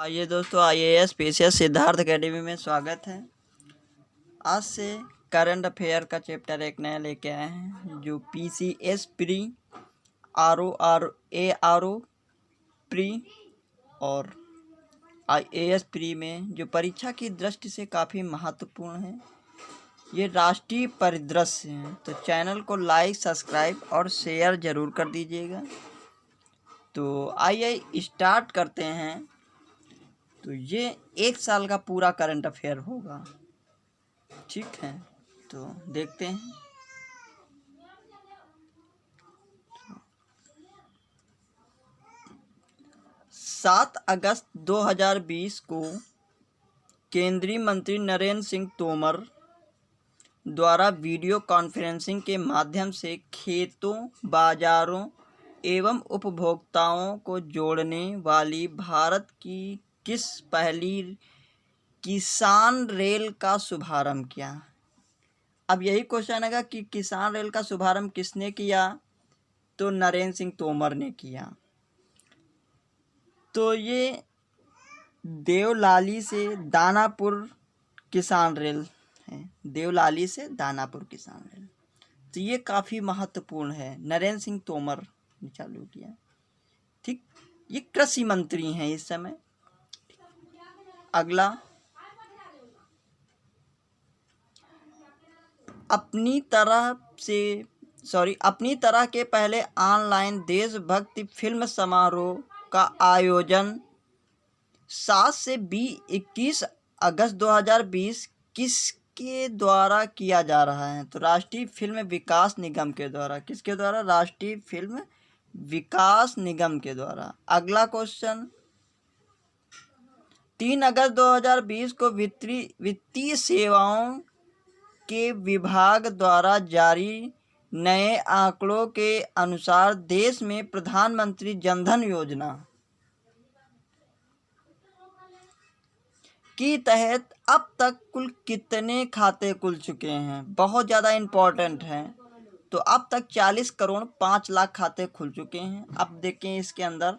आइए दोस्तों, IAS PCS Siddharth academy में स्वागत है। आज से करंट अफेयर का चैप्टर एक नया लेके आए हैं, जो पीसीएस प्री, आरओ प्री और आईएएस प्री में जो परीक्षा की दृष्टि से काफ़ी महत्वपूर्ण है। ये राष्ट्रीय परिदृश्य हैं, तो चैनल को लाइक, सब्सक्राइब और शेयर ज़रूर कर दीजिएगा। तो आइए स्टार्ट करते हैं। तो ये एक साल का पूरा करंट अफेयर होगा, ठीक है। तो देखते हैं। 7 अगस्त 2020 को केंद्रीय मंत्री नरेंद्र सिंह तोमर द्वारा वीडियो कॉन्फ्रेंसिंग के माध्यम से खेतों, बाजारों एवं उपभोक्ताओं को जोड़ने वाली भारत की किस पहली किसान रेल का शुभारंभ किया। अब यही क्वेश्चन है कि किसान रेल का शुभारंभ किसने किया, तो नरेंद्र सिंह तोमर ने किया। तो ये देवलाली से दानापुर किसान रेल है, देवलाली से दानापुर किसान रेल। तो ये काफ़ी महत्वपूर्ण है, नरेंद्र सिंह तोमर ने चालू किया, ठीक। ये कृषि मंत्री हैं इस समय। अगला, अपनी तरह के पहले ऑनलाइन देशभक्ति फिल्म समारोह का आयोजन 7 से 21 अगस्त 2020 किसके द्वारा किया जा रहा है, तो राष्ट्रीय फिल्म विकास निगम के द्वारा। किसके द्वारा? राष्ट्रीय फिल्म विकास निगम के द्वारा। अगला क्वेश्चन, 3 अगस्त 2020 को वित्तीय सेवाओं के विभाग द्वारा जारी नए आंकड़ों के अनुसार देश में प्रधानमंत्री जनधन योजना के तहत अब तक कुल कितने खाते खुल चुके हैं। बहुत ज़्यादा इम्पोर्टेंट है। तो अब तक 40,05,00,000 खाते खुल चुके हैं। अब देखें इसके अंदर,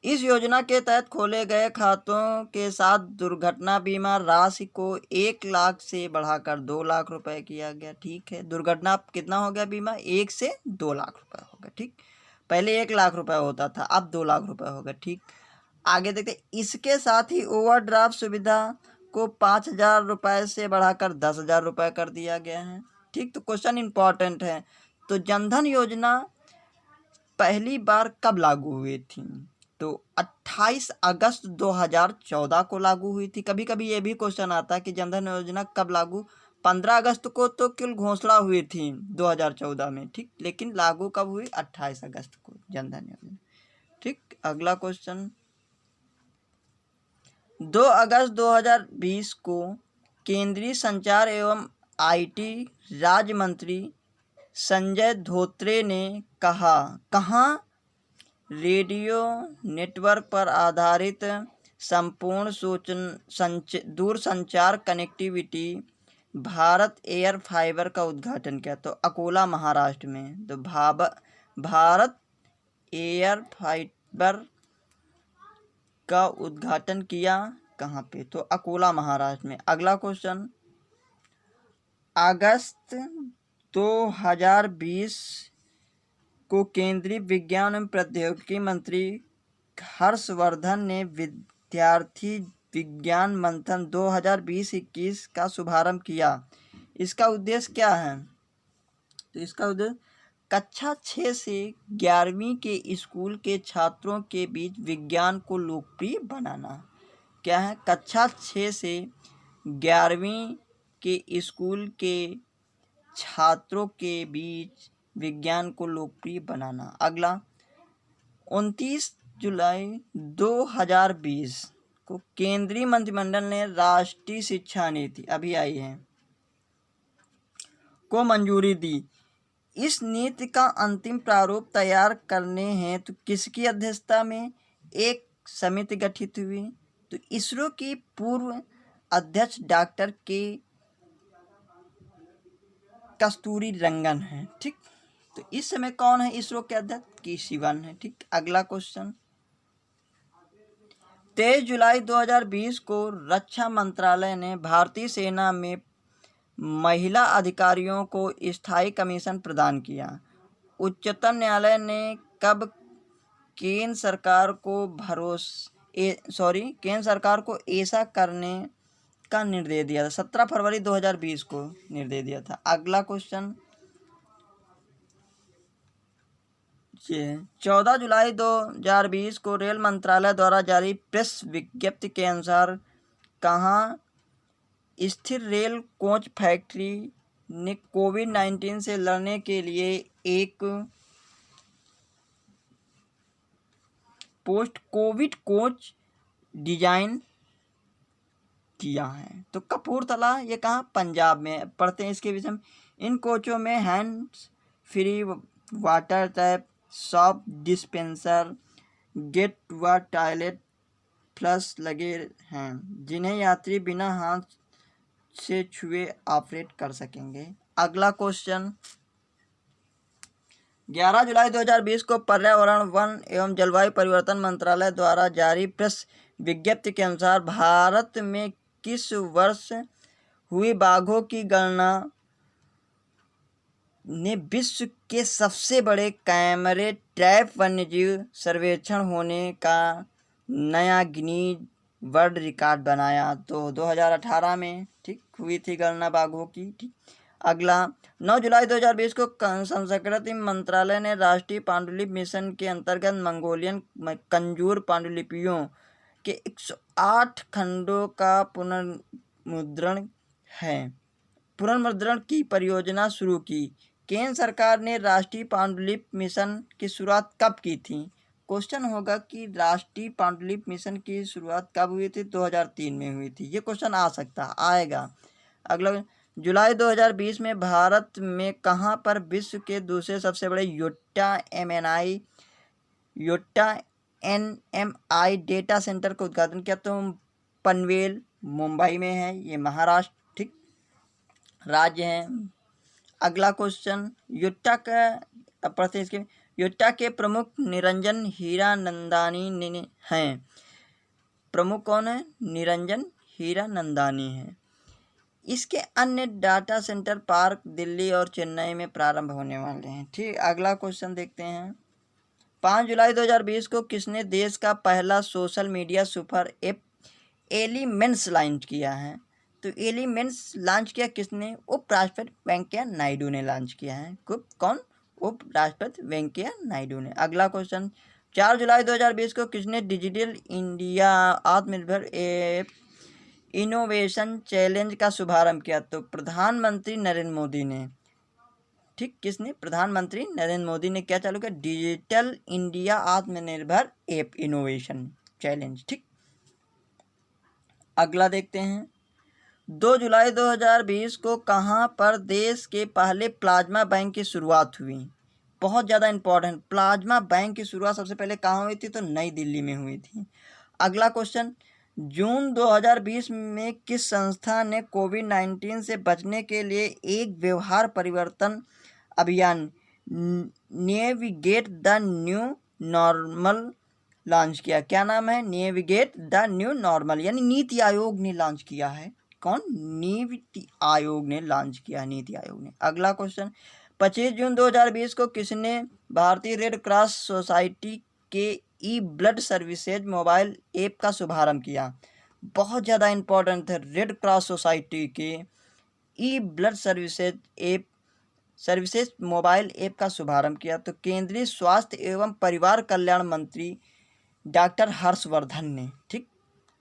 इस योजना के तहत खोले गए खातों के साथ दुर्घटना बीमा राशि को 1 लाख से बढ़ाकर 2 लाख रुपए किया गया, ठीक है। दुर्घटना कितना हो गया बीमा? 1 से 2 लाख रुपए हो गया, ठीक। पहले 1 लाख रुपए होता था, अब 2 लाख रुपए हो गया, ठीक। आगे देखते, इसके साथ ही ओवरड्राफ्ट सुविधा को 5,000 रुपये से बढ़ाकर 10,000 रुपये कर दिया गया है, ठीक। तो क्वेश्चन इंपॉर्टेंट है। तो जनधन योजना पहली बार कब लागू हुई थी, तो 28 अगस्त 2014 को लागू हुई थी। कभी कभी ये भी क्वेश्चन आता है कि जनधन योजना कब लागू, 15 अगस्त को तो कुल घोषणा हुई थी 2014 में, ठीक। लेकिन लागू कब हुई? 28 अगस्त को जनधन योजना, ठीक। अगला क्वेश्चन, 2 अगस्त 2020 को केंद्रीय संचार एवं आईटी राज्य मंत्री संजय धोत्रे ने कहाँ रेडियो नेटवर्क पर आधारित संपूर्ण दूरसंचार कनेक्टिविटी भारत एयर फाइबर का उद्घाटन किया, तो अकोला महाराष्ट्र में। तो भारत एयर फाइबर का उद्घाटन किया कहाँ पे, तो अकोला महाराष्ट्र में। अगला क्वेश्चन, अगस्त 2020 को केंद्रीय विज्ञान एवं प्रौद्योगिकी मंत्री हर्षवर्धन ने विद्यार्थी विज्ञान मंथन 2020-21 का शुभारंभ किया। इसका उद्देश्य क्या है, तो इसका उद्देश्य कक्षा 6 से 11वीं के स्कूल के छात्रों के बीच विज्ञान को लोकप्रिय बनाना। क्या है? कक्षा 6 से 11वीं के स्कूल के छात्रों के बीच विज्ञान को लोकप्रिय बनाना। अगला, 29 जुलाई 2020 को केंद्रीय मंत्रिमंडल ने राष्ट्रीय शिक्षा नीति, अभी आई है, को मंजूरी दी। इस नीति का अंतिम प्रारूप तैयार करने हैं तो किसकी अध्यक्षता में एक समिति गठित हुई, तो इसरो की पूर्व अध्यक्ष डॉक्टर के कस्तूरी रंगन है, ठीक। तो इस समय कौन है इसरो के अध्यक्ष? के सिवन है, ठीक। अगला क्वेश्चन, 23 जुलाई 2020 को रक्षा मंत्रालय ने भारतीय सेना में महिला अधिकारियों को स्थायी कमीशन प्रदान किया। उच्चतम न्यायालय ने कब केंद्र सरकार को ऐसा करने का निर्देश दिया था? 17 फरवरी 2020 को निर्देश दिया था। अगला क्वेश्चन ये 14 जुलाई 2020 को रेल मंत्रालय द्वारा जारी प्रेस विज्ञप्ति के अनुसार कहाँ स्थिर रेल कोच फैक्ट्री ने कोविड-19 से लड़ने के लिए एक पोस्ट कोविड कोच डिजाइन किया है? तो कपूरथला, ये कहाँ? पंजाब में। पढ़ते हैं इसके विषय में। इन कोचों में hands free water tap, soap dispenser, gate व टॉयलेट फ्लश लगे हैं, जिन्हें यात्री बिना हाथ से छुए ऑपरेट कर सकेंगे। अगला क्वेश्चन 11 जुलाई 2020 को पर्यावरण, वन एवं जलवायु परिवर्तन मंत्रालय द्वारा जारी प्रेस विज्ञप्ति के अनुसार भारत में किस वर्ष हुई बाघों की गणना ने विश्व के सबसे बड़े कैमरे ट्रैप वन्यजीव सर्वेक्षण होने का नया गिनीज वर्ल्ड रिकॉर्ड बनाया? तो 2018 में ठीक हुई थी गणना बाघों की। ठीक। अगला 9 जुलाई 2020 को संस्कृति मंत्रालय ने राष्ट्रीय पांडुलिपि मिशन के अंतर्गत मंगोलियन कंजूर पांडुलिपियों के 108 खंडों का पुनर्मुद्रण की परियोजना शुरू की। केंद्र सरकार ने राष्ट्रीय पांडुलिपि मिशन की शुरुआत कब की थी? क्वेश्चन होगा कि राष्ट्रीय पांडुलिपि मिशन की शुरुआत कब हुई थी? 2003 में हुई थी। ये क्वेश्चन आ सकता आएगा। अगला जुलाई 2020 में भारत में कहाँ पर विश्व के दूसरे सबसे बड़े योट्टा एनएमआई डेटा सेंटर का उद्घाटन किया? तो पनवेल मुंबई में है, ये महाराष्ट्र ठीक राज्य है। अगला क्वेश्चन योट्टा के प्रमुख निरंजन हीरानंदानी हैं। प्रमुख कौन है? निरंजन हीरानंदानी हैं। इसके अन्य डाटा सेंटर पार्क दिल्ली और चेन्नई में प्रारंभ होने वाले हैं। ठीक। अगला क्वेश्चन देखते हैं 5 जुलाई 2020 को किसने देश का पहला social media super app elements launch किया है? तो एलिमेंट्स लॉन्च किया किसने? उपराष्ट्रपति वेंकैया नायडू ने लॉन्च किया है। कौन? उपराष्ट्रपति वेंकैया नायडू ने। अगला क्वेश्चन 4 जुलाई 2020 को किसने डिजिटल इंडिया आत्मनिर्भर ऐप इनोवेशन चैलेंज का शुभारंभ किया? तो प्रधानमंत्री नरेंद्र मोदी ने। ठीक। किसने? प्रधानमंत्री नरेंद्र मोदी ने क्या चालू किया? डिजिटल इंडिया आत्मनिर्भर ऐप इनोवेशन चैलेंज। ठीक। अगला देखते हैं 2 जुलाई 2020 को कहाँ पर देश के पहले प्लाज्मा बैंक की शुरुआत हुई? बहुत ज़्यादा इंपॉर्टेंट। प्लाज्मा बैंक की शुरुआत सबसे पहले कहाँ हुई थी? तो नई दिल्ली में हुई थी। अगला क्वेश्चन जून 2020 में किस संस्था ने कोविड-19 से बचने के लिए एक व्यवहार परिवर्तन अभियान navigate the new normal launch किया? क्या नाम है? नेविगेट द न्यू नॉर्मल, यानी नीति आयोग ने लॉन्च किया है। कौन? नीति आयोग ने लॉन्च किया, नीति आयोग ने। अगला क्वेश्चन 25 जून 2020 को किसने भारतीय रेड क्रॉस सोसाइटी के ई ब्लड सर्विसेज मोबाइल ऐप का शुभारंभ किया? बहुत ज़्यादा इंपॉर्टेंट है। रेड क्रॉस सोसाइटी के ई ब्लड सर्विसेज मोबाइल ऐप का शुभारंभ किया? तो केंद्रीय स्वास्थ्य एवं परिवार कल्याण मंत्री डॉक्टर हर्षवर्धन ने। ठीक।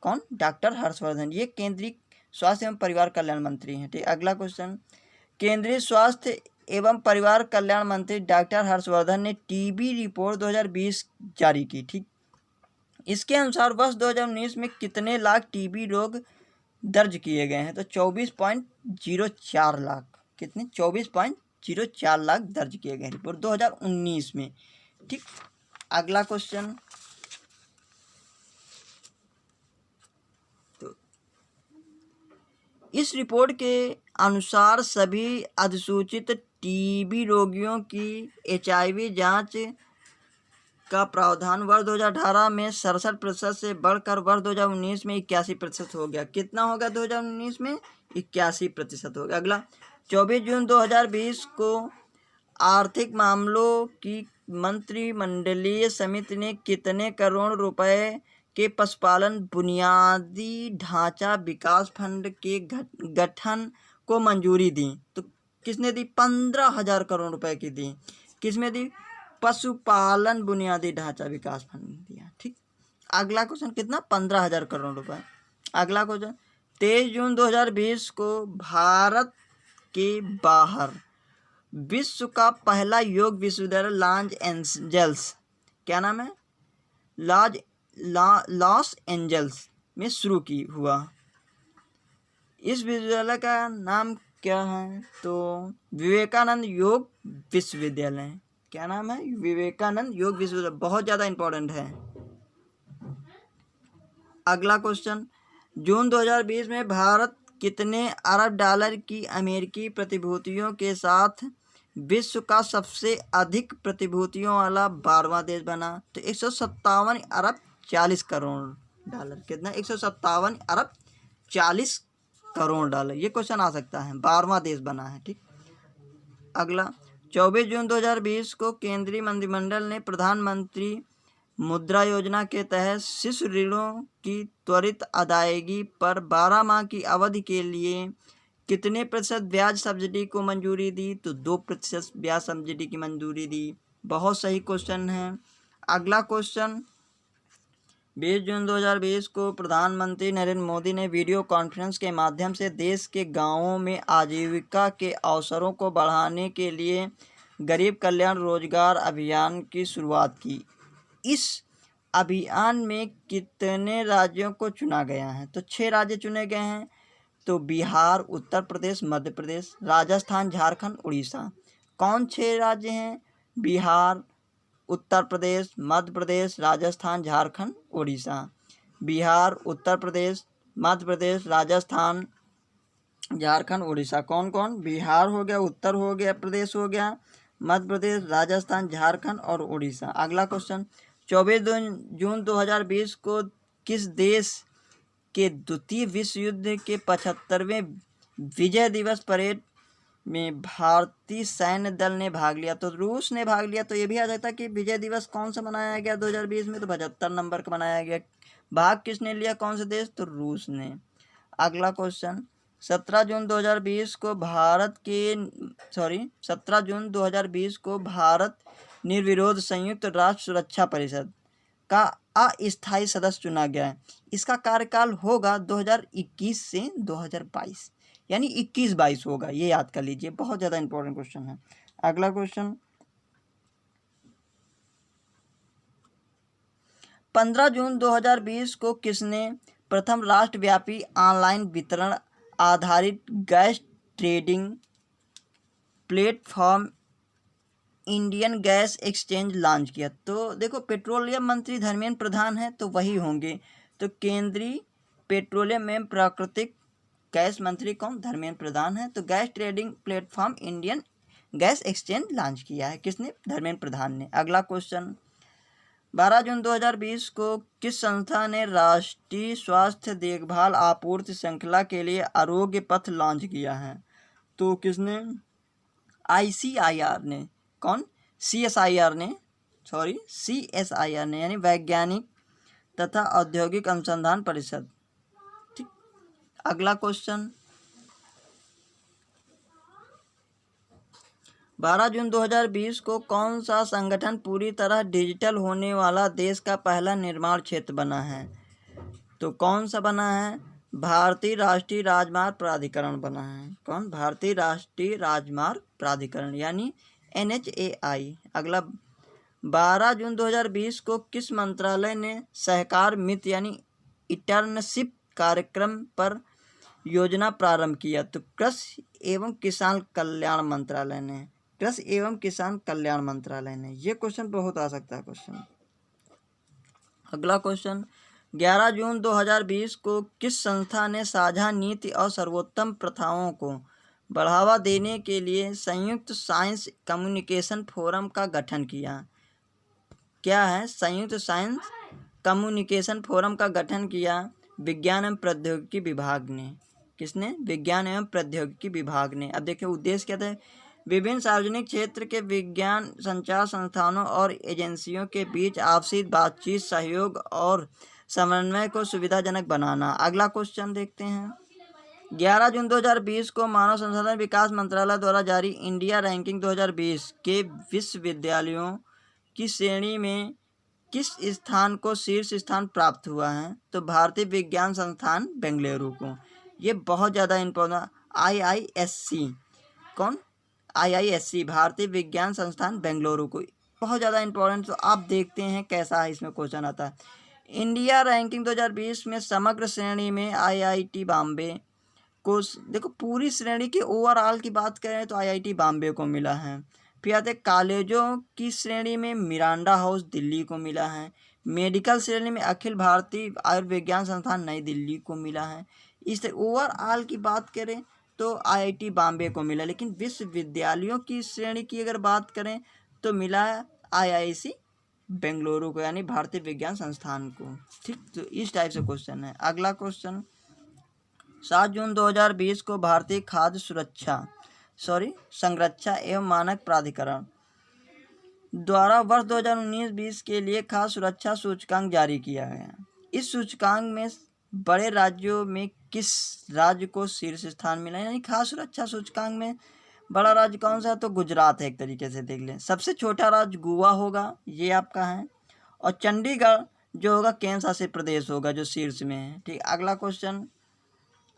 कौन? डॉक्टर हर्षवर्धन, ये केंद्रीय स्वास्थ्य एवं परिवार कल्याण मंत्री हैं। ठीक। अगला क्वेश्चन केंद्रीय स्वास्थ्य एवं परिवार कल्याण मंत्री डॉक्टर हर्षवर्धन ने टीबी रिपोर्ट 2020 जारी की। ठीक। इसके अनुसार वर्ष 2019 में कितने लाख टीबी रोग दर्ज किए गए हैं? तो 24.04 लाख। कितने? 24.04 लाख दर्ज किए गए रिपोर्ट 2019 में। ठीक। अगला क्वेश्चन तो इस रिपोर्ट के अनुसार सभी अधिसूचित टीबी रोगियों की HIV जांच का प्रावधान वर्ष 2018 में 67% से बढ़कर वर्ष 2019 में 81% हो गया। कितना हो गया 2019 में? 81% हो गया। अगला 24 जून 2020 को आर्थिक मामलों की मंत्रिमंडलीय समिति ने कितने करोड़ रुपए के पशुपालन बुनियादी ढांचा विकास फंड के गठन को मंजूरी दी? तो किसने दी? 15,000 करोड़ रुपए की दी। किसमें दी? पशुपालन बुनियादी ढांचा विकास फंड दिया। ठीक। अगला क्वेश्चन कितना? 15,000 करोड़ रुपए। अगला क्वेश्चन 23 जून 2020 को भारत के बाहर विश्व का पहला योग विश्वविद्यालय लॉस एंजल्स, क्या नाम है? लॉस एंजल्स में शुरू हुआ। इस विश्वविद्यालय का नाम क्या है? तो विवेकानंद योग विश्वविद्यालय। क्या नाम है? विवेकानंद योग विश्वविद्यालय। बहुत ज़्यादा इंपॉर्टेंट है। अगला क्वेश्चन, जून 2020 में भारत कितने अरब डॉलर की अमेरिकी प्रतिभूतियों के साथ विश्व का सबसे अधिक प्रतिभूतियों वाला 12वां देश बना? तो 157 अरब 40 करोड़ डॉलर। कितना? 157 अरब 40 करोड़ डॉलर। ये क्वेश्चन आ सकता है। 12वां देश बना है। ठीक। अगला 24 जून 2020 को केंद्रीय मंत्रिमंडल ने प्रधानमंत्री मुद्रा योजना के तहत शिशु ऋणों की त्वरित अदायगी पर 12 माह की अवधि के लिए कितने प्रतिशत ब्याज सब्सिडी को मंजूरी दी? तो 2% ब्याज सब्सिडी की मंजूरी दी। बहुत सही क्वेश्चन है। अगला क्वेश्चन 20 जून 2020 को प्रधानमंत्री नरेंद्र मोदी ने वीडियो कॉन्फ्रेंस के माध्यम से देश के गांवों में आजीविका के अवसरों को बढ़ाने के लिए गरीब कल्याण रोजगार अभियान की शुरुआत की। इस अभियान में कितने राज्यों को चुना गया है? तो 6 राज्य चुने गए हैं। तो बिहार, उत्तर प्रदेश, मध्य प्रदेश, राजस्थान, झारखंड, उड़ीसा। कौन 6 राज्य हैं? बिहार, उत्तर प्रदेश, मध्य प्रदेश, राजस्थान, झारखंड, उड़ीसा। बिहार, उत्तर प्रदेश, मध्य प्रदेश, राजस्थान, झारखंड, उड़ीसा। कौन कौन? बिहार हो गया, उत्तर हो गया प्रदेश हो गया, मध्य प्रदेश, राजस्थान, झारखंड और उड़ीसा। अगला क्वेश्चन 24 जून 2020 को किस देश के द्वितीय विश्व युद्ध के 75वें विजय दिवस परेड में भारतीय सैन्य दल ने भाग लिया? तो रूस ने भाग लिया। तो ये भी आ जाता कि विजय दिवस कौन सा मनाया गया 2020 में? तो 75 नंबर का मनाया गया। भाग किसने लिया? कौन से देश? तो रूस ने। अगला क्वेश्चन 17 जून 2020 को भारत निर्विरोध संयुक्त राष्ट्र सुरक्षा परिषद का अस्थायी सदस्य चुना गया है। इसका कार्यकाल होगा 2021 से 2022, यानी 21-22 होगा। ये याद कर लीजिए, बहुत ज़्यादा इंपॉर्टेंट क्वेश्चन है। अगला क्वेश्चन 15 जून 2020 को किसने प्रथम राष्ट्रव्यापी ऑनलाइन वितरण आधारित gas trading platform Indian gas exchange launch किया? तो देखो, पेट्रोलियम मंत्री धर्मेंद्र प्रधान हैं, तो वही होंगे। तो केंद्रीय पेट्रोलियम एवं प्राकृतिक गैस मंत्री कौन? धर्मेंद्र प्रधान है। तो gas trading platform Indian gas exchange launch किया है। किसने? धर्मेंद्र प्रधान ने। अगला क्वेश्चन 12 जून 2020 को किस संस्था ने राष्ट्रीय स्वास्थ्य देखभाल आपूर्ति श्रृंखला के लिए आरोग्य पथ लॉन्च किया है? तो किसने? ICIR ने। कौन? CSIR ने, यानी वैज्ञानिक तथा औद्योगिक अनुसंधान परिषद। ठीक। अगला क्वेश्चन 12 जून 2020 को कौन सा संगठन पूरी तरह डिजिटल होने वाला देश का पहला निर्माण क्षेत्र बना है? तो कौन सा बना है? भारतीय राष्ट्रीय राजमार्ग प्राधिकरण बना है। कौन? भारतीय राष्ट्रीय राजमार्ग प्राधिकरण, यानी NHAI। अगला 12 जून 2020 को किस मंत्रालय ने सहकार मित्र यानी इंटर्नशिप कार्यक्रम पर योजना प्रारंभ किया? तो कृषि एवं किसान कल्याण मंत्रालय ने। कृषि एवं किसान कल्याण मंत्रालय ने। ये क्वेश्चन बहुत आ सकता है क्वेश्चन। अगला क्वेश्चन 11 जून 2020 को किस संस्था ने साझा नीति और सर्वोत्तम प्रथाओं को बढ़ावा देने के लिए संयुक्त साइंस कम्युनिकेशन फोरम का गठन किया? क्या है? संयुक्त साइंस कम्युनिकेशन फोरम का गठन किया विज्ञान एवं प्रौद्योगिकी विभाग ने। किसने? विज्ञान एवं प्रौद्योगिकी विभाग ने। अब देखिए उद्देश्य क्या था? विभिन्न सार्वजनिक क्षेत्र के विज्ञान संचार संस्थानों और एजेंसियों के बीच आपसी बातचीत, सहयोग और समन्वय को सुविधाजनक बनाना। अगला क्वेश्चन देखते हैं। 11 जून 2020 को मानव संसाधन विकास मंत्रालय द्वारा जारी इंडिया रैंकिंग 2020 के विश्वविद्यालयों की श्रेणी में किस स्थान को शीर्ष स्थान प्राप्त हुआ है? तो भारतीय विज्ञान संस्थान बेंगलुरु को। ये बहुत ज़्यादा इम्पोर्टेंट। IISc कौन? IISc भारतीय विज्ञान संस्थान बेंगलुरु को, बहुत ज़्यादा इम्पोर्टेंट। तो आप देखते हैं कैसा है, इसमें क्वेश्चन आता है। इंडिया रैंकिंग 2020 में समग्र श्रेणी में IIT बॉम्बे को, देखो पूरी श्रेणी की ओवरऑल की बात करें तो IIT बॉम्बे को मिला है। फिर आते कॉलेजों की श्रेणी में मिरांडा हाउस दिल्ली को मिला है। मेडिकल श्रेणी में अखिल भारतीय आयुर्विज्ञान संस्थान नई दिल्ली को मिला है। इस ओवरऑल की बात करें तो IIT बॉम्बे को मिला, लेकिन विश्वविद्यालयों की श्रेणी की अगर बात करें तो मिला है IISc बेंगलुरु को, यानी भारतीय विज्ञान संस्थान को। ठीक, तो इस टाइप से क्वेश्चन है। अगला क्वेश्चन, 7 जून 2020 को भारतीय खाद्य संरक्षा एवं मानक प्राधिकरण द्वारा वर्ष 2019-20 के लिए खाद्य सुरक्षा सूचकांक जारी किया गया। इस सूचकांक में बड़े राज्यों में किस राज्य को शीर्ष स्थान मिला? यानी खाद्य सुरक्षा सूचकांक में बड़ा राज्य कौन सा है? तो गुजरात है। एक तरीके से देख लें। सबसे छोटा राज्य गोवा होगा, ये आपका है, और चंडीगढ़ जो होगा केंद्र शासित प्रदेश होगा जो शीर्ष में है। ठीक, अगला क्वेश्चन,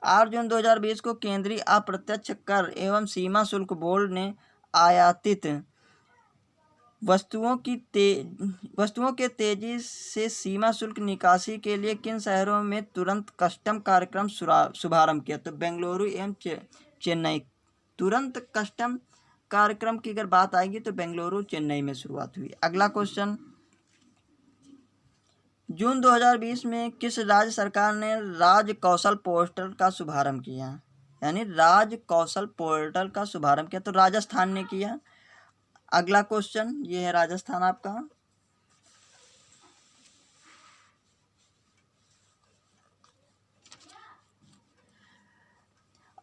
8 जून 2020 को केंद्रीय अप्रत्यक्ष कर एवं सीमा शुल्क बोर्ड ने आयातित वस्तुओं के तेजी से सीमा शुल्क निकासी के लिए किन शहरों में तुरंत कस्टम कार्यक्रम शुभारंभ किया? तो बेंगलुरु एवं चेन्नई। तुरंत कस्टम कार्यक्रम की अगर बात आएगी तो बेंगलुरु चेन्नई में शुरुआत हुई। अगला क्वेश्चन, जून 2020 में किस राज्य सरकार ने राज्य कौशल पोर्टल का शुभारंभ किया? यानी राज्य कौशल पोर्टल का शुभारंभ किया, तो राजस्थान ने किया। अगला क्वेश्चन, ये है राजस्थान आपका।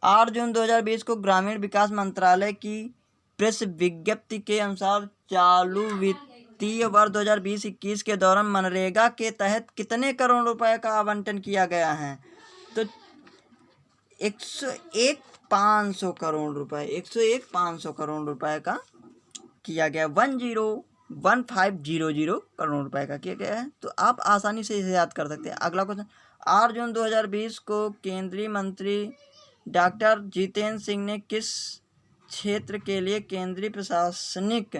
आठ जून 2020 को ग्रामीण विकास मंत्रालय की प्रेस विज्ञप्ति के अनुसार चालू वित्तीय वर्ष 2020-21 के दौरान मनरेगा के तहत कितने करोड़ रुपए का आवंटन किया गया है? तो 101,500 करोड़ रुपए, 101,500 करोड़ रुपए का किया गया। 10,1500 करोड़ रुपए का किया गया है। तो आप आसानी से इसे याद कर सकते हैं। अगला क्वेश्चन, 8 जून 2020 को केंद्रीय मंत्री डॉक्टर जितेंद्र सिंह ने किस क्षेत्र के लिए केंद्रीय प्रशासनिक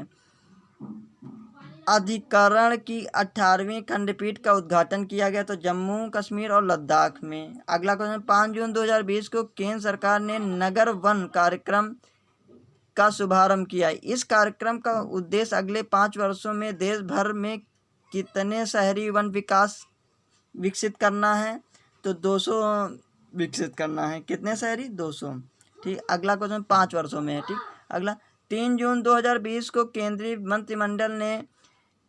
अधिकरण की 18वीं खंडपीठ का उद्घाटन किया गया? तो जम्मू कश्मीर और लद्दाख में। अगला क्वेश्चन, 5 जून 2020 को केंद्र सरकार ने नगर वन कार्यक्रम का शुभारंभ किया। इस कार्यक्रम का उद्देश्य अगले 5 वर्षों में देश भर में कितने शहरी वन विकसित करना है? तो 200 विकसित करना है। कितने शहरी? 200। ठीक, अगला क्वेश्चन 5 वर्षों में है। ठीक, अगला, 3 जून 2020 को केंद्रीय मंत्रिमंडल ने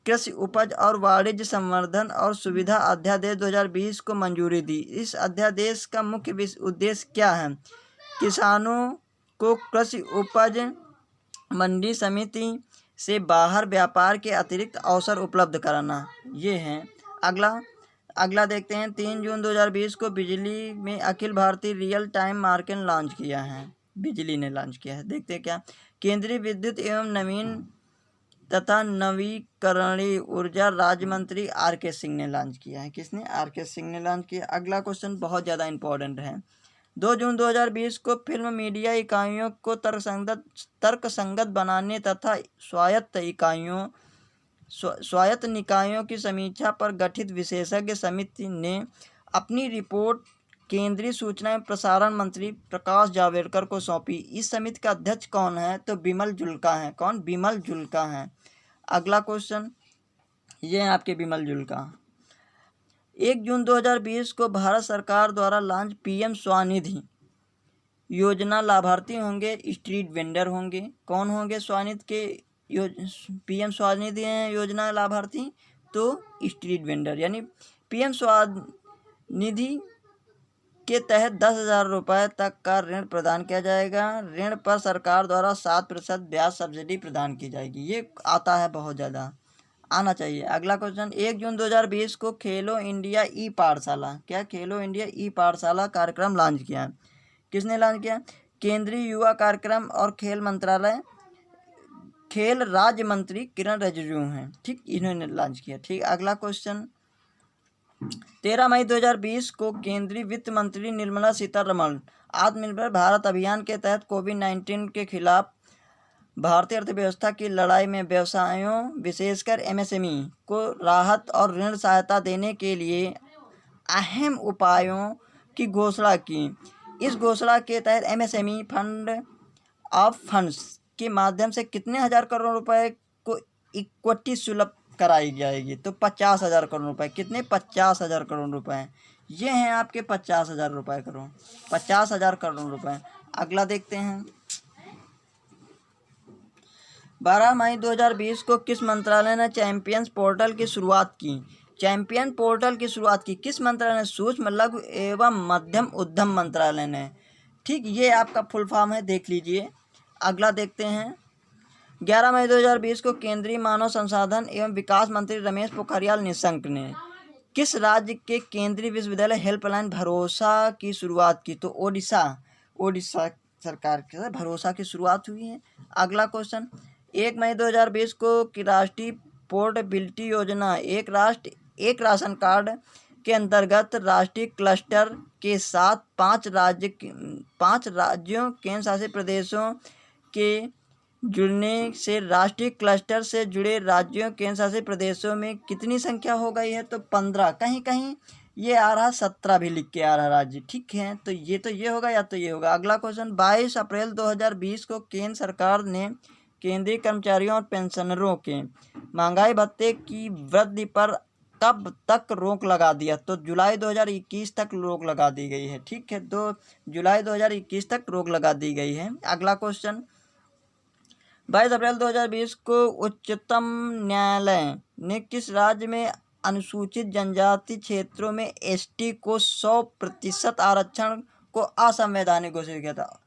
कृषि उपज और वाणिज्य संवर्धन और सुविधा अध्यादेश 2020 को मंजूरी दी। इस अध्यादेश का मुख्य उद्देश्य क्या है? किसानों को कृषि उपज मंडी समिति से बाहर व्यापार के अतिरिक्त अवसर उपलब्ध कराना, ये है। अगला देखते हैं, 3 जून 2020 को बिजली में Akhil Bharatiya real time market launch किया है। बिजली ने लॉन्च किया है। देखते हैं क्या। केंद्रीय विद्युत एवं नवीन तथा नवीकरणीय ऊर्जा राज्य मंत्री RK सिंह ने लॉन्च किया है। किसने? RK सिंह ने लॉन्च किया। अगला क्वेश्चन बहुत ज़्यादा इंपॉर्टेंट है। 2 जून 2020 को फिल्म मीडिया इकाइयों को तर्कसंगत बनाने तथा स्वायत्त निकायों की समीक्षा पर गठित विशेषज्ञ समिति ने अपनी रिपोर्ट केंद्रीय सूचना एवं प्रसारण मंत्री प्रकाश जावड़ेकर को सौंपी। इस समिति का अध्यक्ष कौन है? तो बिमल जुल्का है। कौन? बिमल जुल्का है। अगला क्वेश्चन, ये है आपके बिमल जुल्का। 1 जून 2020 को भारत सरकार द्वारा लॉन्च PM स्वनिधि योजना लाभार्थी होंगे स्ट्रीट वेंडर होंगे। कौन होंगे? स्वनिधि के पीएम स्वानिधि योजना लाभार्थी, तो स्ट्रीट वेंडर। यानी पीएम स्वानिधि के तहत 10,000 रुपये तक का ऋण प्रदान किया जाएगा। ऋण पर सरकार द्वारा 7% ब्याज सब्सिडी प्रदान की जाएगी। ये आता है, बहुत ज़्यादा आना चाहिए। अगला क्वेश्चन, 1 जून 2020 को खेलो इंडिया ई पाठशाला, क्या खेलो इंडिया ई पाठशाला कार्यक्रम लॉन्च किया? किसने लॉन्च किया? केंद्रीय युवा कार्यक्रम और खेल मंत्रालय, खेल राज्य मंत्री किरण रिजिजू हैं, ठीक, इन्होंने लॉन्च किया। ठीक, अगला क्वेश्चन, 13 मई 2020 को केंद्रीय वित्त मंत्री निर्मला सीतारमण आत्मनिर्भर भारत अभियान के तहत कोविड-19 के खिलाफ भारतीय अर्थव्यवस्था की लड़ाई में व्यवसायों विशेषकर एमएसएमई को राहत और ऋण सहायता देने के लिए अहम उपायों की घोषणा की। इस घोषणा के तहत एमएसएमई फंड ऑफ फंड्स के माध्यम से कितने हजार करोड़ रुपए को इक्विटी सुलभ कराई जाएगी? तो 50,000 करोड़ रुपए। कितने? 50,000 करोड़ रुपए। ये हैं आपके 50,000 रुपये करोड़, 50,000 करोड़ रुपए। अगला देखते हैं, 12 मई 2020 को किस मंत्रालय ने चैंपियंस पोर्टल की शुरुआत की? चैंपियन पोर्टल की शुरुआत की किस मंत्रालय ने? सूक्ष्म लघु एवं मध्यम उद्यम मंत्रालय ने। ठीक, ये आपका फुल फॉर्म है, देख लीजिए। अगला देखते हैं, 11 मई 2020 को केंद्रीय मानव संसाधन एवं विकास मंत्री रमेश पोखरियाल निशंक ने किस राज्य के केंद्रीय विश्वविद्यालय हेल्पलाइन भरोसा की शुरुआत की? तो ओडिशा सरकार के भरोसा की शुरुआत हुई है। अगला क्वेश्चन, 1 मई 2020 को की राष्ट्रीय पोर्टेबिलिटी योजना एक राष्ट्र एक राशन कार्ड के अंतर्गत राष्ट्रीय क्लस्टर के साथ 5 राज्यों केंद्र शासित प्रदेशों के जुड़ने से राष्ट्रीय क्लस्टर से जुड़े राज्यों केंद्र शासित प्रदेशों में कितनी संख्या हो गई है? तो 15। कहीं कहीं ये आ रहा 17 भी लिख के आ रहा राज्य। ठीक है, तो ये होगा या तो ये होगा। अगला क्वेश्चन, 22 अप्रैल 2020 को केंद्र सरकार ने केंद्रीय कर्मचारियों और पेंशनरों के महंगाई भत्ते की वृद्धि पर कब तक रोक लगा दिया? तो जुलाई 2021 तक रोक लगा दी गई है। ठीक है, 2 जुलाई 2021 तक रोक लगा दी गई है। अगला क्वेश्चन, 22 अप्रैल 2020 को उच्चतम न्यायालय ने किस राज्य में अनुसूचित जनजाति क्षेत्रों में एसटी को 100% आरक्षण को असंवैधानिक घोषित किया था?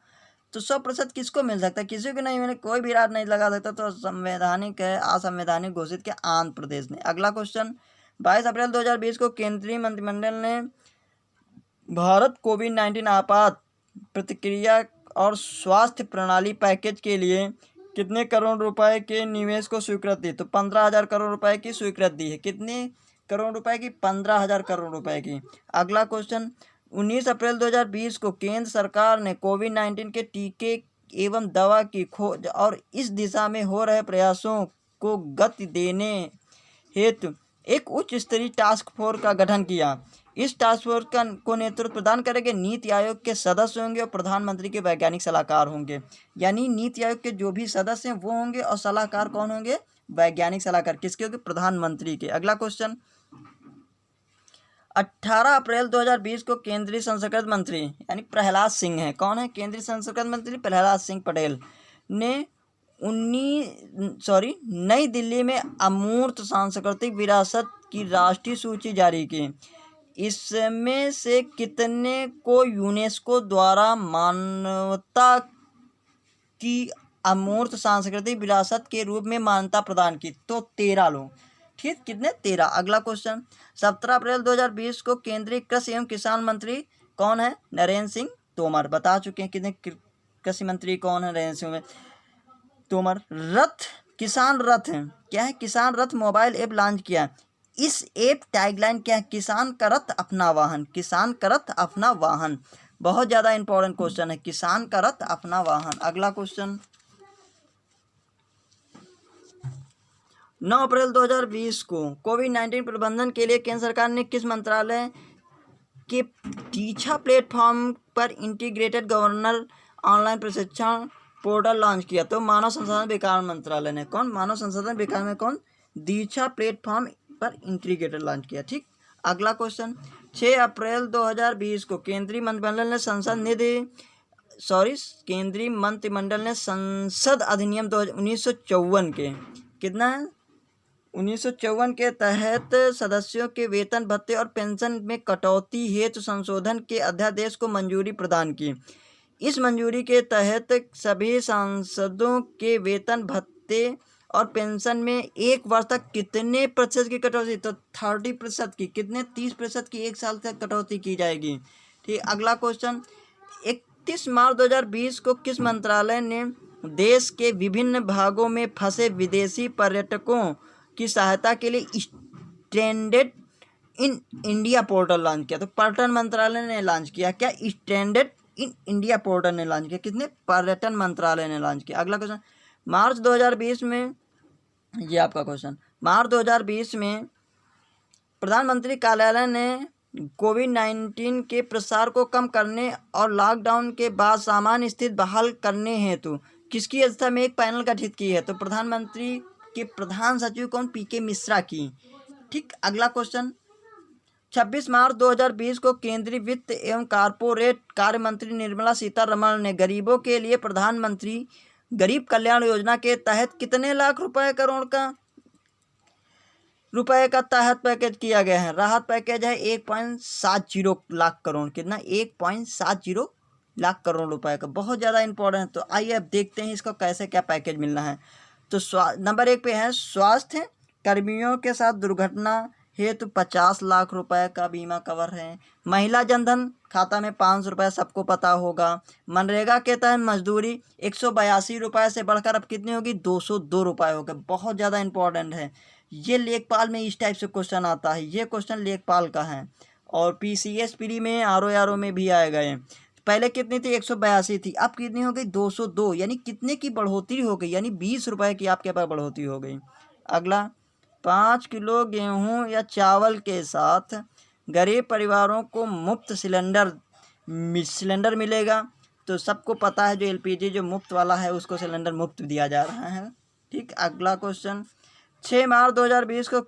तो 100% किसको मिल सकता है? किसी को नहीं मिले, कोई भी राज्य नहीं लगा सकता। तो संवैधानिक है, असंवैधानिक घोषित किया आंध्र प्रदेश ने। अगला क्वेश्चन, 22 अप्रैल 2020 को केंद्रीय मंत्रिमंडल ने भारत कोविड-19 आपात प्रतिक्रिया और स्वास्थ्य प्रणाली पैकेज के लिए कितने करोड़ रुपए के निवेश को स्वीकृति? तो 15,000 करोड़ रुपए की स्वीकृति है। कितने करोड़ रुपए की? 15,000 करोड़ रुपए की। अगला क्वेश्चन, 19 अप्रैल 2020 को केंद्र सरकार ने कोविड-19 के टीके एवं दवा की खोज और इस दिशा में हो रहे प्रयासों को गति देने हेतु एक उच्च स्तरीय टास्क फोर्स का गठन किया। इस टास्क फोर्स को नेतृत्व प्रदान करेंगे नीति आयोग के सदस्य होंगे और प्रधानमंत्री के वैज्ञानिक सलाहकार होंगे। यानी नीति आयोग के जो भी सदस्य हैं वो होंगे और सलाहकार कौन होंगे? वैज्ञानिक सलाहकार। किसके होंगे? प्रधानमंत्री के। अगला क्वेश्चन, 18 अप्रैल 2020 को केंद्रीय संस्कृति मंत्री यानी प्रहलाद सिंह है। कौन है? केंद्रीय संस्कृति मंत्री प्रहलाद सिंह पटेल ने नई दिल्ली में अमूर्त सांस्कृतिक विरासत की राष्ट्रीय सूची जारी की। इसमें से कितने को यूनेस्को द्वारा मानवता की अमूर्त सांस्कृतिक विरासत के रूप में मान्यता प्रदान की? तो 13 लोग। ठीक, कितने? 13। अगला क्वेश्चन, 17 अप्रैल 2020 को केंद्रीय कृषि एवं किसान मंत्री कौन है? नरेंद्र सिंह तोमर। बता चुके हैं कितने कृषि मंत्री कौन है? नरेंद्र सिंह तोमर। किसान रथ क्या है? किसान रथ मोबाइल ऐप लॉन्च किया। इस ऐप टैगलाइन क्या है? किसान का रथ अपना वाहन। किसान का रथ अपना वाहन। बहुत ज़्यादा इंपॉर्टेंट क्वेश्चन है, किसान का रथ अपना वाहन। अगला क्वेश्चन, 9 अप्रैल 2020 को कोविड-19 प्रबंधन के लिए केंद्र सरकार ने किस मंत्रालय के दीक्षा प्लेटफॉर्म पर इंटीग्रेटेड गवर्नर ऑनलाइन प्रशिक्षण पोर्टल लॉन्च किया? तो मानव संसाधन विकास मंत्रालय ने। कौन? मानव संसाधन विकास में कौन? दीक्षा प्लेटफॉर्म पर इंटीग्रेटेड लॉन्च किया। ठीक, अगला क्वेश्चन, 6 अप्रैल 2020 को केंद्रीय मंत्रिमंडल ने संसद निधि केंद्रीय मंत्रिमंडल ने संसद अधिनियम 1954 के कितना है 1954 के तहत सदस्यों के वेतन भत्ते और पेंशन में कटौती हेतु संशोधन के अध्यादेश को मंजूरी प्रदान की। इस मंजूरी के तहत सभी सांसदों के वेतन भत्ते और पेंशन में एक वर्ष तक कितने प्रतिशत की कटौती, तो 30% की, कितने 30% की एक साल तक कटौती की जाएगी। ठीक, अगला क्वेश्चन, 31 मार्च 2020 को किस मंत्रालय ने देश के विभिन्न भागों में फंसे विदेशी पर्यटकों की सहायता के लिए standard in India portal launch किया? तो पर्यटन मंत्रालय ने लॉन्च किया। क्या? स्टैंडर्ड इन इंडिया पोर्टल ने लॉन्च किया। किसने? पर्यटन मंत्रालय ने लॉन्च किया। अगला क्वेश्चन, मार्च 2020 में, ये आपका क्वेश्चन, मार्च 2020 में प्रधानमंत्री कार्यालय ने कोविड-19 के प्रसार को कम करने और लॉकडाउन के बाद सामान्य स्थिति बहाल करने हेतु किसकी अध्यक्षता में एक पैनल गठित की है? तो प्रधानमंत्री के प्रधान सचिव कौन? पीके मिश्रा की। ठीक, अगला क्वेश्चन, 26 मार्च 2020 को केंद्रीय वित्त एवं कारपोरेट कार्य मंत्री निर्मला सीतारमण ने गरीबों के लिए प्रधानमंत्री गरीब कल्याण योजना के तहत कितने लाख रुपए का तहत पैकेज किया गया है? राहत पैकेज है 1.70 लाख करोड़। कितना? 1.70 लाख करोड़ रुपए का। बहुत ज़्यादा इंपॉर्टेंट है। तो आइए अब देखते हैं इसको कैसे क्या पैकेज मिलना है। तो नंबर 1 पे है स्वास्थ्य कर्मियों के साथ दुर्घटना हेतु 50 लाख रुपए का बीमा कवर है। महिला जनधन खाता में 500 रुपये, सबको पता होगा। मनरेगा के तहत मजदूरी 182 रुपये से बढ़कर अब कितनी होगी? 202 रुपये हो गए। बहुत ज़्यादा इंपॉर्टेंट है ये। लेखपाल में इस टाइप से क्वेश्चन आता है। ये क्वेश्चन लेखपाल का है और PCS प्री में RO में भी आए गए। पहले कितनी थी? 182 थी, अब कितनी हो गई? 202। यानी कितने की बढ़ोतरी हो गई? यानी 20 रुपये की आपके पास बढ़ोतरी हो गई। अगला, 5 किलो गेहूं या चावल के साथ गरीब परिवारों को मुफ्त सिलेंडर मिलेगा। तो सबको पता है जो LPG जो मुफ्त वाला है उसको सिलेंडर मुफ्त दिया जा रहा है। ठीक, अगला क्वेश्चन, 6 मार्च 2020 को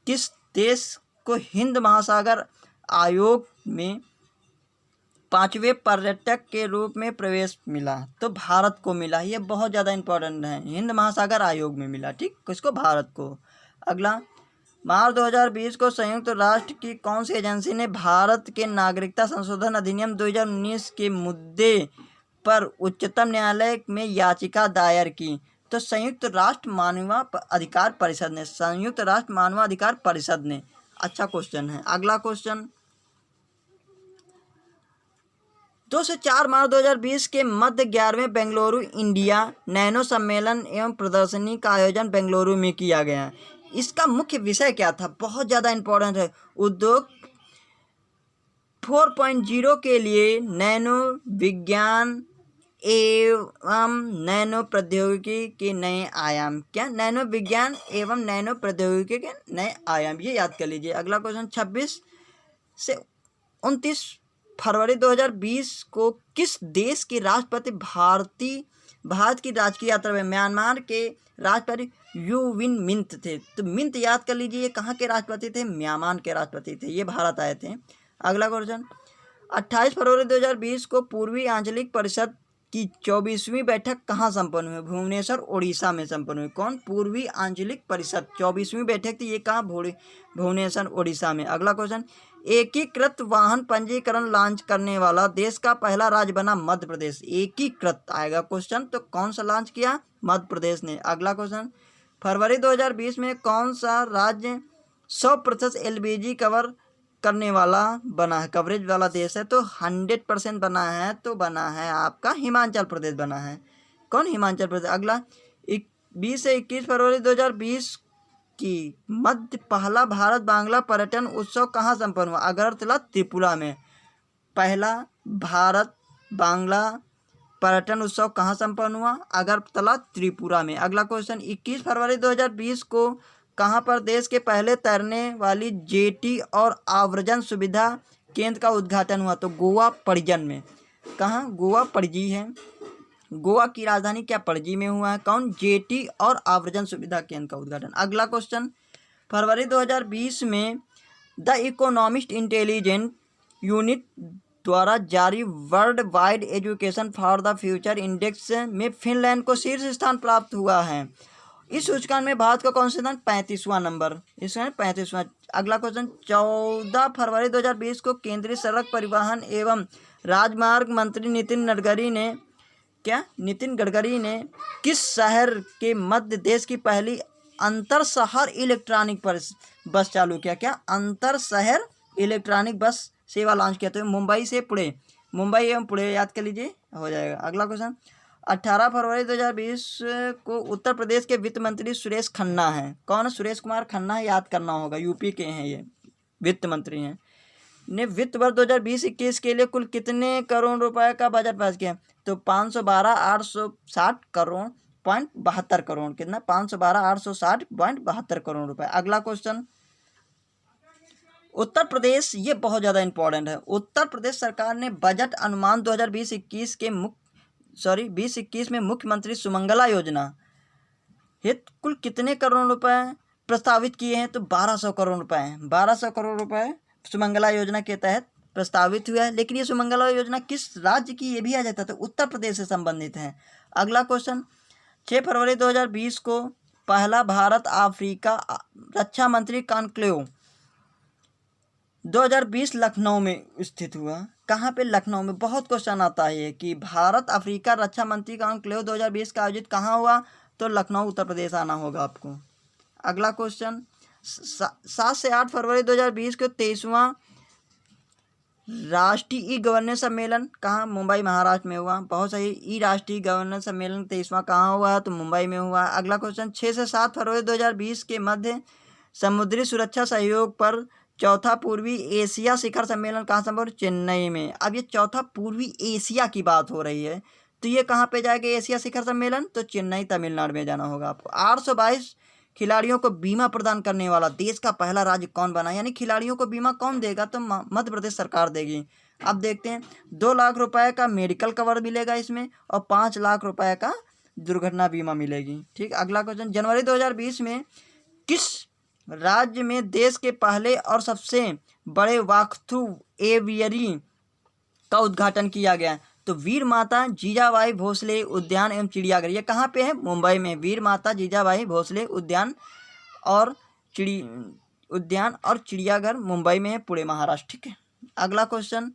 किस देश को हिंद महासागर आयोग में 5वें पर्यटक के रूप में प्रवेश मिला? तो भारत को मिला। ये बहुत ज़्यादा इंपॉर्टेंट है। हिंद महासागर आयोग में मिला। ठीक, किसको? भारत को। अगला, मार्च 2020 को संयुक्त राष्ट्र की कौन सी एजेंसी ने भारत के नागरिकता संशोधन अधिनियम 2019 के मुद्दे पर उच्चतम न्यायालय में याचिका दायर की? तो संयुक्त राष्ट्र मानवाधिकार परिषद ने। संयुक्त राष्ट्र मानवाधिकार परिषद ने। अच्छा क्वेश्चन है। अगला क्वेश्चन, 2 से 4 मार्च 2020 के मध्य 11वें बेंगलुरु इंडिया नैनो सम्मेलन एवं प्रदर्शनी का आयोजन बेंगलुरु में किया गया। इसका मुख्य विषय क्या था? बहुत ज़्यादा इंपॉर्टेंट है। उद्योग 4.0 के लिए नैनो विज्ञान एवं नैनो प्रौद्योगिकी के नए आयाम। क्या? नैनो विज्ञान एवं नैनो प्रौद्योगिकी के नए आयाम। ये याद कर लीजिए। अगला क्वेश्चन, 26 से 29 फरवरी 2020 को किस देश के राष्ट्रपति भारत की राजकीय यात्रा में? म्यांमार के राष्ट्रपति यू विन मिंट थे। तो मिंट याद कर लीजिए, ये कहाँ के राष्ट्रपति थे? म्यांमार के राष्ट्रपति थे। ये भारत आए थे। अगला क्वेश्चन, 28 फरवरी 2020 को पूर्वी आंचलिक परिषद की 24वीं बैठक कहाँ संपन्न हुई? भुवनेश्वर, उड़ीसा में संपन्न हुई। कौन? पूर्वी आंचलिक परिषद 24वीं बैठक थी। ये कहाँ? भुवनेश्वर, उड़ीसा में। अगला क्वेश्चन, एकीकृत वाहन पंजीकरण लॉन्च करने वाला देश का पहला राज्य बना मध्य प्रदेश। एकीकृत आएगा क्वेश्चन, तो कौन सा लॉन्च किया? मध्य प्रदेश ने। अगला क्वेश्चन, फरवरी 2020 में कौन सा राज्य 100% LPG कवर करने वाला बना है? कवरेज वाला देश है तो 100% बना है। तो बना है आपका हिमाचल प्रदेश बना है। कौन? हिमाचल प्रदेश। अगला, 20 से 21 फरवरी 2020 की मध्य पहला भारत बांग्ला पर्यटन उत्सव कहाँ संपन्न हुआ? अगरतला, त्रिपुरा में। पहला भारत बांग्ला पर्यटन उत्सव कहाँ संपन्न हुआ? अगरतला, त्रिपुरा में। अगला क्वेश्चन, 21 फरवरी 2020 को कहाँ पर देश के पहले तैरने वाली जेटी और आव्रजन सुविधा केंद्र का उद्घाटन हुआ? तो गोवा, पणजी में। कहाँ? गोवा, पणजी है। गोवा की राजधानी क्या? पणजी में हुआ है। कौन? जेटी और आव्रजन सुविधा केंद्र का उद्घाटन। अगला क्वेश्चन, फरवरी 2020 में द इकोनॉमिस्ट इंटेलिजेंस यूनिट द्वारा जारी world wide education for the future index में फिनलैंड को शीर्ष स्थान प्राप्त हुआ है। इस सूचकांक में भारत का कौन सा स्थान? 35वां नंबर, इसमें 35वां। अगला क्वेश्चन, 14 फरवरी 2020 को केंद्रीय सड़क परिवहन एवं राजमार्ग मंत्री नितिन गडकरी ने किस शहर के मध्य देश की पहली अंतर शहर इलेक्ट्रॉनिक बस चालू किया? क्या अंतर शहर इलेक्ट्रॉनिक बस सेवा लॉन्च किया? तो मुंबई से पुणे, मुंबई एवं पुणे याद कर लीजिए, हो जाएगा। अगला क्वेश्चन, 18 फरवरी 2020 को उत्तर प्रदेश के वित्त मंत्री सुरेश खन्ना हैं। कौन? सुरेश कुमार खन्ना है, याद करना होगा, यूपी के हैं ये, वित्त मंत्री हैं। ने वित्त वर्ष 2020-21 के लिए कुल कितने करोड़ रुपए का बजट पास किया? तो 512,860 करोड़ पॉइंट 72 करोड़। कितना? 512,860.72 करोड़ रुपए। अगला क्वेश्चन, उत्तर प्रदेश, ये बहुत ज़्यादा इंपॉर्टेंट है। उत्तर प्रदेश सरकार ने बजट अनुमान 2020-21 में मुख्यमंत्री सुमंगला योजना हित कुल कितने करोड़ रुपए प्रस्तावित किए हैं? तो 1200 करोड़ रुपए हैं। 1200 करोड़ रुपए सुमंगला योजना के तहत प्रस्तावित हुआ है। लेकिन ये सुमंगला योजना किस राज्य की, ये भी आ जाता है, तो उत्तर प्रदेश से संबंधित है। अगला क्वेश्चन, 6 फरवरी 2020 को पहला भारत अफ्रीका रक्षा मंत्री कॉन्क्लेव 2020 लखनऊ में स्थित हुआ। कहाँ पे? लखनऊ में। बहुत क्वेश्चन आता है कि भारत अफ्रीका रक्षा मंत्री कॉन्क्लेव 2020 का आयोजित कहाँ हुआ? तो लखनऊ, उत्तर प्रदेश आना होगा आपको। अगला क्वेश्चन, 7 से 8 फरवरी 2020 को 23वां राष्ट्रीय ई गवर्नेंस सम्मेलन कहाँ? मुंबई, महाराष्ट्र में हुआ। बहुत सही। ई राष्ट्रीय गवर्नेंस सम्मेलन 23वां कहाँ हुआ? तो मुंबई में हुआ। अगला क्वेश्चन, 6 से 7 फरवरी 2020 के मध्य समुद्री सुरक्षा सहयोग पर चौथा पूर्वी एशिया शिखर सम्मेलन कहाँ संपन्न? चेन्नई में। अब ये चौथा पूर्वी एशिया की बात हो रही है, तो ये कहाँ पे जाएगा एशिया शिखर सम्मेलन? तो चेन्नई, तमिलनाडु में जाना होगा आपको। 822 खिलाड़ियों को बीमा प्रदान करने वाला देश का पहला राज्य कौन बना? यानी खिलाड़ियों को बीमा कौन देगा? तो मध्य प्रदेश सरकार देगी। अब देखते हैं, 2 लाख रुपए का मेडिकल कवर मिलेगा इसमें और 5 लाख रुपए का दुर्घटना बीमा मिलेगी। ठीक। अगला क्वेश्चन, जनवरी 2020 में किस राज्य में देश के पहले और सबसे बड़े वाकथू एवियरी का उद्घाटन किया गया? तो वीर माता जीजाबाई भोसले उद्यान एवं चिड़ियाघर, ये कहाँ पे है? मुंबई में। वीर माता जीजाबाई भोसले उद्यान और चिड़ियाघर मुंबई में है, पुणे, महाराष्ट्र। ठीक है। अगला क्वेश्चन,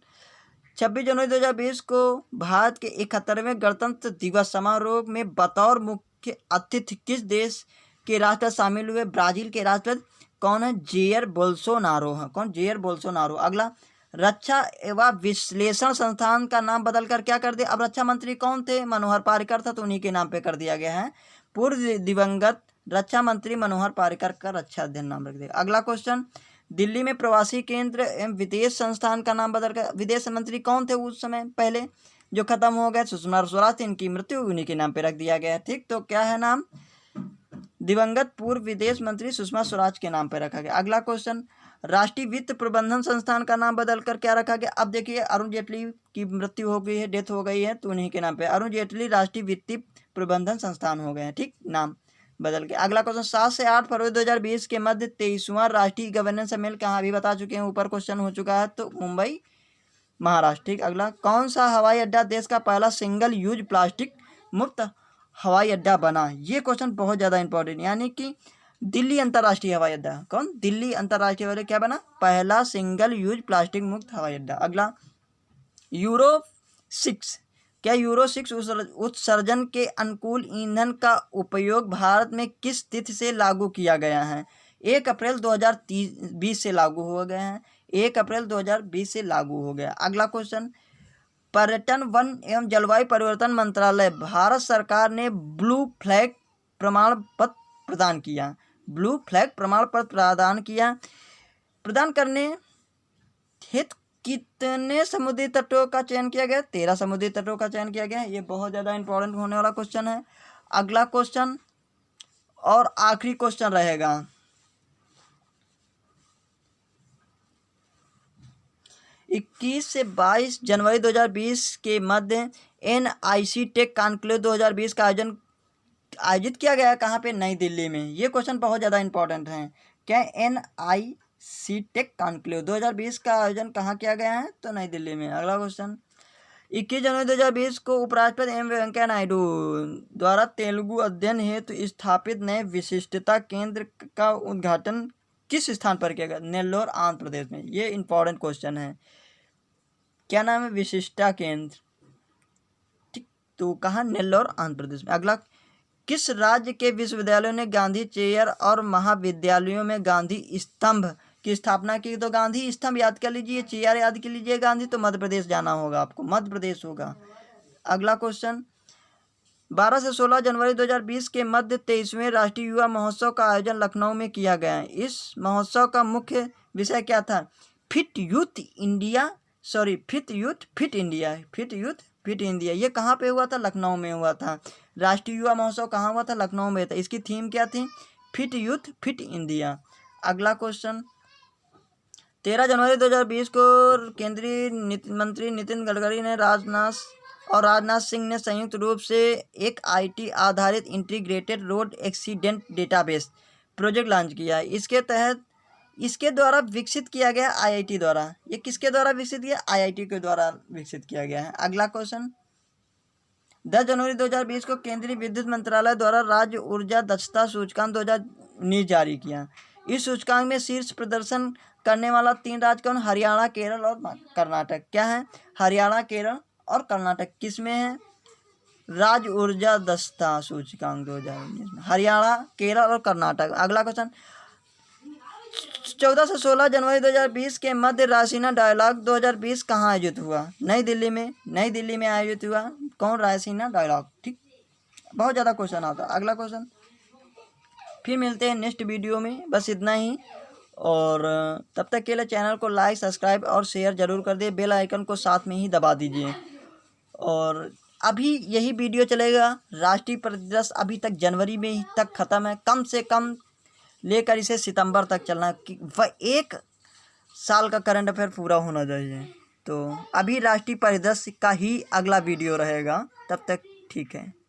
26 जनवरी 2020 को भारत के 71वें गणतंत्र दिवस समारोह में बतौर मुख्य अतिथि किस देश के राष्ट्रपति शामिल हुए? ब्राजील के राष्ट्रपति कौन है? जेयर बोल्सोनारो है। कौन? Jair Bolsonaro. अगला, रक्षा एवं विश्लेषण संस्थान का नाम बदलकर क्या कर दिया? अब रक्षा मंत्री कौन थे? मनोहर पारिकर था, तो उन्हीं के नाम पे कर दिया गया है। पूर्व दिवंगत रक्षा मंत्री मनोहर पारिकर का रक्षा अध्ययन नाम रख दिया। अगला क्वेश्चन, दिल्ली में प्रवासी केंद्र एवं विदेश संस्थान का नाम बदलकर विदेश मंत्री कौन थे उस समय पहले जो खत्म हो गए? सुषमा स्वराज, इनकी मृत्यु उन्हीं के नाम पे रख दिया गया है। ठीक। तो क्या है नाम? दिवंगत पूर्व विदेश मंत्री सुषमा स्वराज के नाम पर रखा गया। अगला क्वेश्चन, राष्ट्रीय वित्त प्रबंधन संस्थान का नाम बदलकर क्या रखा गया? अब देखिए, अरुण जेटली की मृत्यु हो गई है, डेथ हो गई है, तो उन्हीं के नाम पे अरुण जेटली राष्ट्रीय वित्तीय प्रबंधन संस्थान हो गए हैं। ठीक, नाम बदल के। अगला क्वेश्चन, 7 से 8 फरवरी 2020 के मध्य 23वां राष्ट्रीय गवर्नेंस सम्मेलन कहाँ? अभी बता चुके हैं, ऊपर क्वेश्चन हो चुका है, तो मुंबई, महाराष्ट्र। ठीक। अगला, कौन सा हवाई अड्डा देश का पहला सिंगल यूज प्लास्टिक मुक्त हवाई अड्डा बना? ये क्वेश्चन बहुत ज़्यादा इंपॉर्टेंट, यानी कि दिल्ली अंतर्राष्ट्रीय हवाई अड्डा। कौन? दिल्ली अंतर्राष्ट्रीय हवाई अड्डा क्या बना? पहला सिंगल यूज प्लास्टिक मुक्त हवाई अड्डा। अगला, यूरो 6, क्या यूरो 6 उत्सर्जन के अनुकूल ईंधन का उपयोग भारत में किस तिथि से लागू किया गया है? 1 अप्रैल 2020 से लागू हो गया है। 1 अप्रैल 2020 से लागू हो गया। अगला क्वेश्चन, पर्यटन, वन एवं जलवायु परिवर्तन मंत्रालय भारत सरकार ने ब्लू फ्लैग प्रमाण पत्र प्रदान किया। ब्लू फ्लैग प्रमाण पत्र प्रदान करने हित कितने समुद्री तटों का चयन किया गया? 13 समुद्री तटों का चयन किया गया। ये बहुत ज़्यादा इंपॉर्टेंट होने वाला क्वेश्चन है। अगला क्वेश्चन और आखिरी क्वेश्चन रहेगा, 21 से 22 जनवरी 2020 के मध्य NIC टेक कॉन्क्लेव 2020 का आयोजित किया गया। कहाँ पे? नई दिल्ली में। ये क्वेश्चन बहुत ज़्यादा इंपॉर्टेंट है। क्या NIC सी-टेक कॉन्क्लेव 2020 का आयोजन कहाँ किया गया है? तो नई दिल्ली में। अगला क्वेश्चन, 21 जनवरी 2020 को उपराष्ट्रपति एम वेंकैया नायडू द्वारा तेलुगु अध्ययन हेतु स्थापित नए विशिष्टता केंद्र का उद्घाटन किस स्थान पर किया गया? नेल्लोर, आंध्र प्रदेश में। ये इंपॉर्टेंट क्वेश्चन है। क्या नाम है? विशिष्टता केंद्र। ठीक, तो कहाँ? नेल्लोर, आंध्र प्रदेश में। अगला, किस राज्य के विश्वविद्यालयों ने गांधी चेयर और महाविद्यालयों में गांधी स्तंभ की स्थापना की? तो गांधी स्तंभ याद कर लीजिए, चेयर याद कर लीजिए, गांधी तो मध्य प्रदेश जाना होगा आपको, मध्य प्रदेश होगा। अगला क्वेश्चन, 12 से 16 जनवरी 2020 के मध्य 23वें राष्ट्रीय युवा महोत्सव का आयोजन लखनऊ में किया गया है। इस महोत्सव का मुख्य विषय क्या था? Fit youth India, fit youth fit India. ये कहाँ पे हुआ था? लखनऊ में हुआ था। राष्ट्रीय युवा महोत्सव कहाँ हुआ था? लखनऊ में था। इसकी थीम क्या थी? Fit youth fit India. अगला क्वेश्चन, 13 जनवरी 2020 को केंद्रीय मंत्री नितिन गडकरी ने राजनाथ सिंह ने संयुक्त रूप से एक IT आधारित integrated road accident database project launch किया है। इसके द्वारा विकसित किया गया IIT द्वारा। ये किसके द्वारा विकसित किया? IIT के द्वारा विकसित किया गया है। अगला क्वेश्चन, 10 जनवरी 2020 को केंद्रीय विद्युत मंत्रालय द्वारा राज्य ऊर्जा दक्षता सूचकांक 2019 जारी किया। इस सूचकांक में शीर्ष प्रदर्शन करने वाला 3 राज्य कौन? हरियाणा, केरल और कर्नाटक। क्या है? हरियाणा, केरल और कर्नाटक। किस में है? राज्य ऊर्जा दक्षता सूचकांक 2019 में हरियाणा, केरल और कर्नाटक। अगला क्वेश्चन, 14 से 16 जनवरी 2020 के मध्य रायसीना डायलॉग 2020 कहाँ आयोजित हुआ? नई दिल्ली में आयोजित हुआ। कौन? रायसीना डायलॉग। ठीक, बहुत ज़्यादा क्वेश्चन आता है। अगला क्वेश्चन, फिर मिलते हैं नेक्स्ट वीडियो में। बस इतना ही, और तब तक के लिए चैनल को लाइक, सब्सक्राइब और शेयर जरूर कर दिए। बेल आइकन को साथ में ही दबा दीजिए। और अभी यही वीडियो चलेगा। राष्ट्रीय परिदृश्य अभी तक जनवरी में ही तक ख़त्म है। कम से कम लेकर इसे सितंबर तक चलना है कि वह 1 साल का करंट अफेयर पूरा होना चाहिए। तो अभी राष्ट्रीय परिदृश्य का ही अगला वीडियो रहेगा। तब तक ठीक है।